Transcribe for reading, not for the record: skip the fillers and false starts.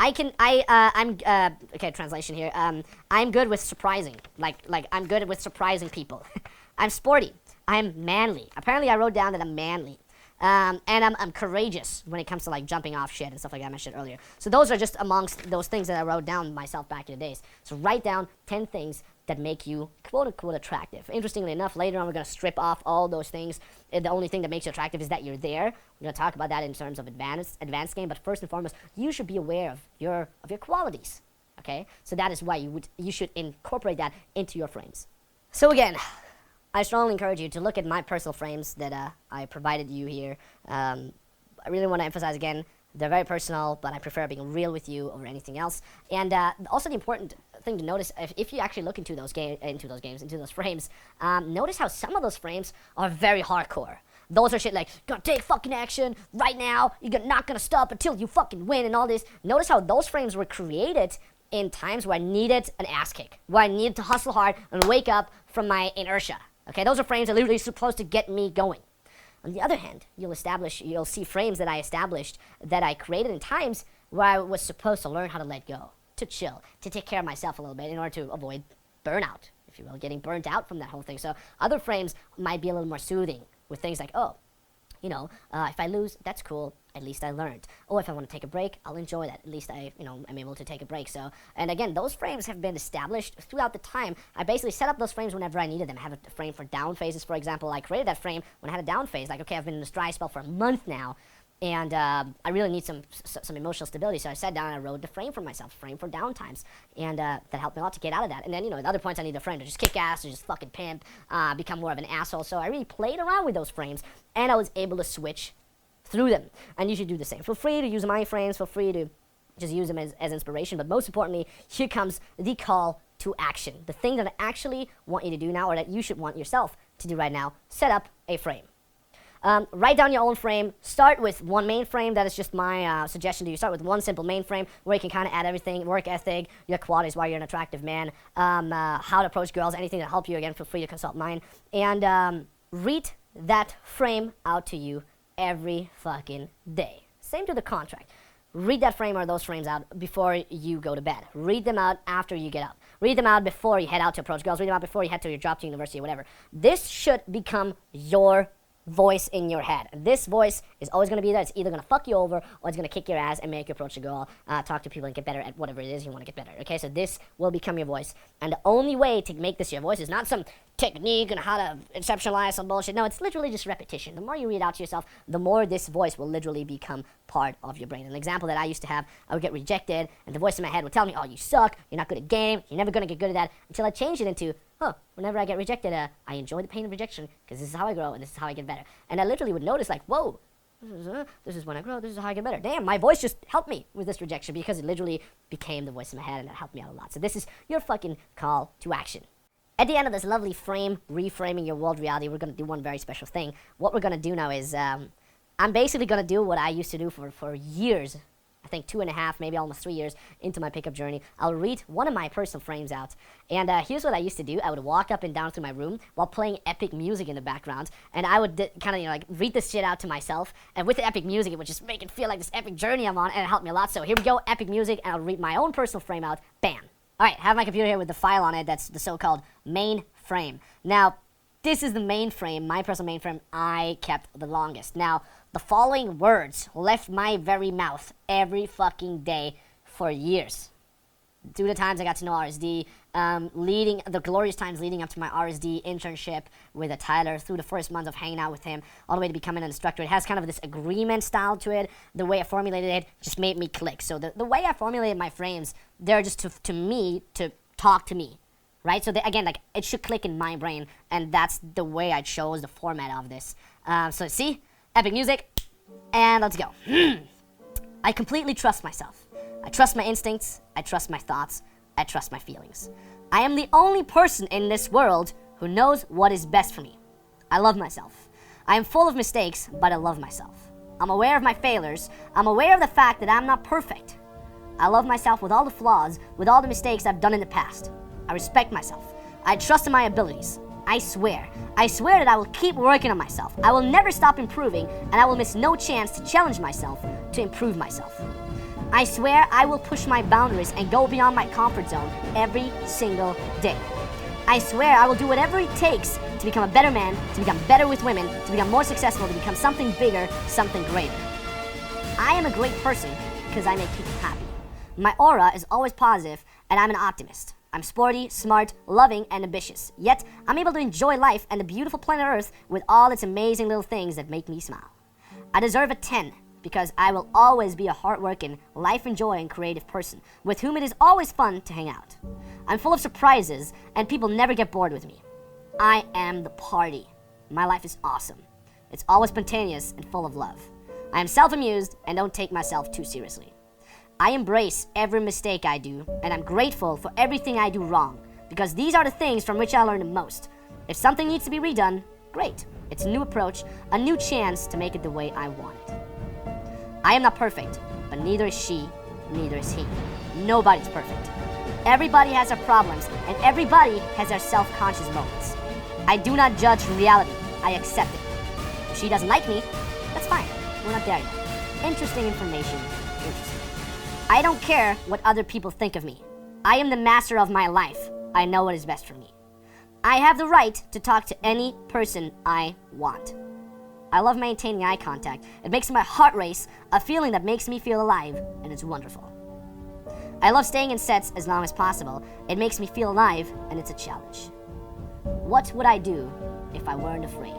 Okay, translation here. I'm good with surprising. Like I'm good with surprising people. I'm sporty. I'm manly. Apparently, I wrote down that I'm manly. And I'm courageous when it comes to like jumping off shit and stuff like that I mentioned earlier. So those are just amongst those things that I wrote down myself back in the days. So write down 10 things that make you quote unquote attractive. Interestingly enough, later on we're going to strip off all those things. The only thing that makes you attractive is that you're there. We're going to talk about that in terms of advanced game, but first and foremost, you should be aware of your qualities. Okay? So that is why you should incorporate that into your frames. So again, I strongly encourage you to look at my personal frames that I provided you here. I really want to emphasize again, they're very personal, but I prefer being real with you over anything else. And also the important thing to notice, if you actually look into those frames, notice how some of those frames are very hardcore. Those are shit like, gonna take fucking action right now, you're not gonna stop until you fucking win and all this. Notice how those frames were created in times where I needed an ass kick, where I needed to hustle hard and wake up from my inertia. Okay, those are frames that are literally supposed to get me going. On the other hand, you'll see frames that I established that I created in times where I was supposed to learn how to let go, to chill, to take care of myself a little bit in order to avoid burnout, if you will, getting burnt out from that whole thing. So other frames might be a little more soothing with things like, oh, if I lose, that's cool. At least I learned. Oh, if I want to take a break, I'll enjoy that. At least I'm able to take a break. So, and again, those frames have been established throughout the time. I basically set up those frames whenever I needed them. I have a frame for down phases, for example. I created that frame when I had a down phase. Like, okay, I've been in this dry spell for a month now, and I really need some emotional stability. So I sat down and I wrote the frame for myself, frame for down times, and that helped me a lot to get out of that. And then, at other points, I need a frame to just kick ass, to just fucking pimp, become more of an asshole. So I really played around with those frames, and I was able to switch through them, and you should do the same. Feel free to use my frames, feel free to just use them as inspiration, but most importantly, here comes the call to action. The thing that I actually want you to do now, or that you should want yourself to do right now, set up a frame. Write down your own frame. Start with one main frame. That is just my suggestion to you. Start with one simple main frame where you can kind of add everything: work ethic, your qualities, why you're an attractive man, how to approach girls, anything to help you. Again, feel free to consult mine, and read that frame out to you every fucking day. Same to the contract. Read that frame or those frames out before you go to bed. Read them out after you get up. Read them out before you head out to approach girls. Read them out before you head to your job, to university, or whatever. This should become your voice in your head. This voice is always going to be there. It's either going to fuck you over or it's going to kick your ass and make you approach a girl, talk to people, and get better at whatever it is you want to get better. Okay, so this will become your voice. And the only way to make this your voice is not some technique and how to exceptionalize some bullshit. No, it's literally just repetition. The more you read out to yourself, the more this voice will literally become part of your brain. An example that I used to have, I would get rejected, and the voice in my head would tell me, oh, you suck, you're not good at game, you're never going to get good at that, until I changed it into, whenever I get rejected, I enjoy the pain of rejection, because this is how I grow, and this is how I get better. And I literally would notice, like, whoa, this is when I grow, this is how I get better. Damn, my voice just helped me with this rejection, because it literally became the voice in my head, and that helped me out a lot. So this is your fucking call to action. At the end of this lovely frame, reframing your world reality, we're going to do one very special thing. What we're going to do now is, I'm basically going to do what I used to do for years. I think 2.5, maybe almost 3 years into my pickup journey. I'll read one of my personal frames out. And here's what I used to do. I would walk up and down through my room while playing epic music in the background. And I would kind of, read this shit out to myself. And with the epic music, it would just make it feel like this epic journey I'm on. And it helped me a lot. So here we go, epic music. And I'll read my own personal frame out. Bam. All right, I have my computer here with the file on it. That's the so-called main frame. Now, this is the main frame, my personal main frame I kept the longest. Now, the following words left my very mouth every fucking day for years. Through the times I got to know RSD, the glorious times leading up to my RSD internship with Tyler, through the first months of hanging out with him, all the way to becoming an instructor. It has kind of this agreement style to it. The way I formulated it just made me click. So the way I formulated my frames, they're just to talk to me, right? So again, it should click in my brain, and that's the way I chose the format of this. So see, epic music, and let's go. I completely trust myself. I trust my instincts, I trust my thoughts, I trust my feelings. I am the only person in this world who knows what is best for me. I love myself. I am full of mistakes, but I love myself. I'm aware of my failures. I'm aware of the fact that I'm not perfect. I love myself with all the flaws, with all the mistakes I've done in the past. I respect myself. I trust in my abilities. I swear that I will keep working on myself. I will never stop improving, and I will miss no chance to challenge myself, to improve myself. I swear I will push my boundaries and go beyond my comfort zone every single day. I swear I will do whatever it takes to become a better man, to become better with women, to become more successful, to become something bigger, something greater. I am a great person because I make people happy. My aura is always positive, and I'm an optimist. I'm sporty, smart, loving, and ambitious. Yet, I'm able to enjoy life and the beautiful planet Earth with all its amazing little things that make me smile. I deserve a 10 because I will always be a hardworking, life-enjoying, creative person with whom it is always fun to hang out. I'm full of surprises, and people never get bored with me. I am the party. My life is awesome. It's always spontaneous and full of love. I am self-amused and don't take myself too seriously. I embrace every mistake I do, and I'm grateful for everything I do wrong, because these are the things from which I learn the most. If something needs to be redone, great. It's a new approach, a new chance to make it the way I want it. I am not perfect, but neither is she, neither is he. Nobody's perfect. Everybody has their problems, and everybody has their self-conscious moments. I do not judge reality, I accept it. If she doesn't like me, that's fine. We're not there yet. Interesting information, interesting. I don't care what other people think of me. I am the master of my life. I know what is best for me. I have the right to talk to any person I want. I love maintaining eye contact. It makes my heart race, a feeling that makes me feel alive, and it's wonderful. I love staying in sets as long as possible. It makes me feel alive, and it's a challenge. What would I do if I weren't afraid?